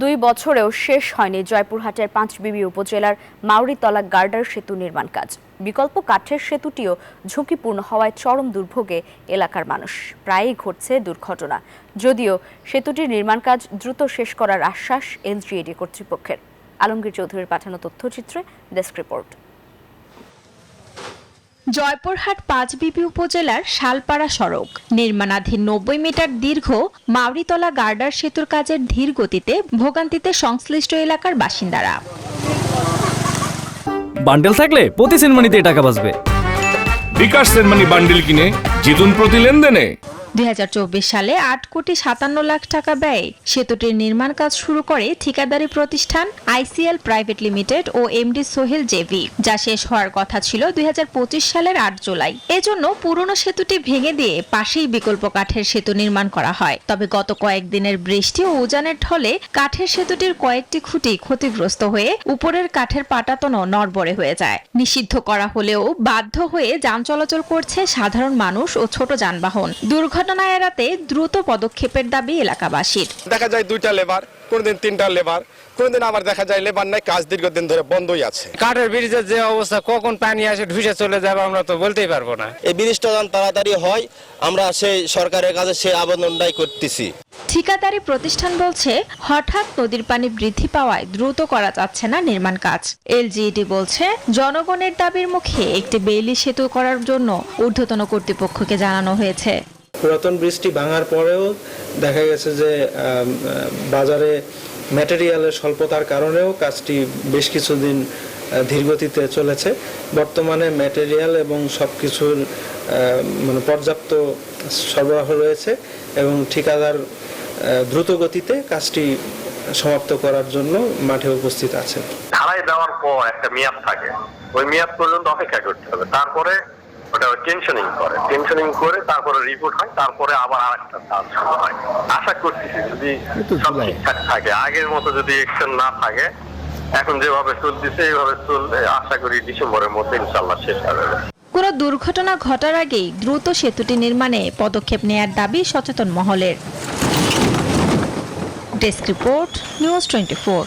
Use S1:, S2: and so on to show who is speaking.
S1: 2 বছরেও শেষ হয়নি জয়পুরহাটের পাঁচবিবি উপজেলার মাউরিতলা গার্ডার সেতু নির্মাণ কাজ। বিকল্প কাঠের সেতুটিও ঝুঁকিপূর্ণ হওয়ায় চরম দুর্ভোগে এলাকার মানুষ। প্রায়ই ঘটছে দুর্ঘটনা। যদিও সেতুটির নির্মাণ কাজ দ্রুত শেষ করার আশ্বাস এলজিইডি কর্তৃপক্ষের। আলমগীর চৌধুরীর পাঠানো তথ্যচিত্রে ডেস্ক রিপোর্ট।
S2: জয়পুরহাট পাঁচবিবি উপজেলার শালপাড়া সড়ক নির্মাণাধীন 90 মিটার দীর্ঘ মাউরিতলা গার্ডার সেতুর কাজের ধীর গতিতে ভোগান্তিতে সংশ্লিষ্ট এলাকার বাসিন্দারা।
S3: বান্ডেল থাকলে প্রতি সেনমানিতে টাকা বাঁচবে।
S4: বিকাশ সেনমানি বান্ডেল কিনে জিতুন প্রতি লেনদেনে।
S2: 2024 সালে 8,57,00,000 টাকা ব্যয়ে সেতুটির নির্মাণ কাজ শুরু করে ঠিকাদারি প্রতিষ্ঠান আইসিএল প্রাইভেট লিমিটেড ও এমডি সোহেল জেভি, যা শেষ হওয়ার কথা ছিল 2025 সালের 8 জুলাই। এজন্য পুরনো সেতুটি ভেঙে দিয়ে পাশেই বিকল্প কাঠের সেতু নির্মাণ করা হয়। তবে গত কয়েকদিনের বৃষ্টি ও উজানের ঢলে কাঠের সেতুটির কয়েকটি খুঁটি ক্ষতিগ্রস্ত হয়ে উপরের কাঠের পাটাতনও নড়বড়ে হয়ে যায়। নিষিদ্ধ করা হলেও বাধ্য হয়ে যান চলাচল করছে সাধারণ মানুষ ও ছোট যানবাহন। দুর্ঘটনা এড়াতে দ্রুত পদক্ষেপের দাবি এলাকাবাসীর।
S5: দেখা যায় 2টা লেবার, কোনদিন 3টা লেবার, কোনদিন আবার দেখা যায় লেবার নাই, কাজ দীর্ঘদিন ধরে বন্ধই আছে।
S6: কাঠের ব্রিজের যে অবস্থা, কখন পানি আসে ঢুসে চলে যাবে আমরা তো বলতেই পারবো না।
S7: এই ব্রিজটা যেন তাড়াতাড়ি হয়, আমরা সেই সরকারের কাছে সেই আবেদনটাই করতেছি।
S2: ঠিকাদারি প্রতিষ্ঠান বলছে হঠাৎ নদীর পানি বৃদ্ধি পাওয়ায় দ্রুত করা যাচ্ছে না নির্মাণ কাজ। এলজিইডি বলছে জনগণের দাবির মুখে একটি বেইলি সেতু করার জন্য ঊর্ধ্বতন কর্তৃপক্ষকে জানানো হয়েছে।
S8: পুরাতন ব্রিজটি ভাঙার পরেও দেখা গেছে যে বাজারে ম্যাটেরিয়ালের স্বল্পতার কারণেও কাজটি বেশ কিছুদিন ধীরগতিতে চলেছে। বর্তমানে ম্যাটেরিয়াল এবং সবকিছুর পর্যাপ্ত সরবরাহ রয়েছে এবং ঠিকাদার দ্রুত গতিতে কাজটি সমাপ্ত করার জন্য মাঠে উপস্থিত আছে।
S9: ঢালাই দেওয়ার পর একটা মেয়াদ থাকে, ওই মেয়াদ পর্যন্ত অপেক্ষা করতে হবে। তারপরে ওটা টেনশনিং করে তারপরে রিপোর্ট হয়, তারপরে আবার আরেকটা কাজ শুরু হয়। আশা করতেছি যদি সব ঠিকঠাক থাকে, আগের মতো যদি অ্যাকশন না থাকে, এখন যেভাবে চলতেছে এইভাবে চললে আশা করি ডিসেম্বরের মধ্যে ইনশাআল্লাহ শেষ হবে।
S2: কোনো দুর্ঘটনা ঘটার আগেই দ্রুত সেতুটি নির্মাণে পদক্ষেপ নেয়ার দাবি সচেতন মহলের। Desk report, news 24।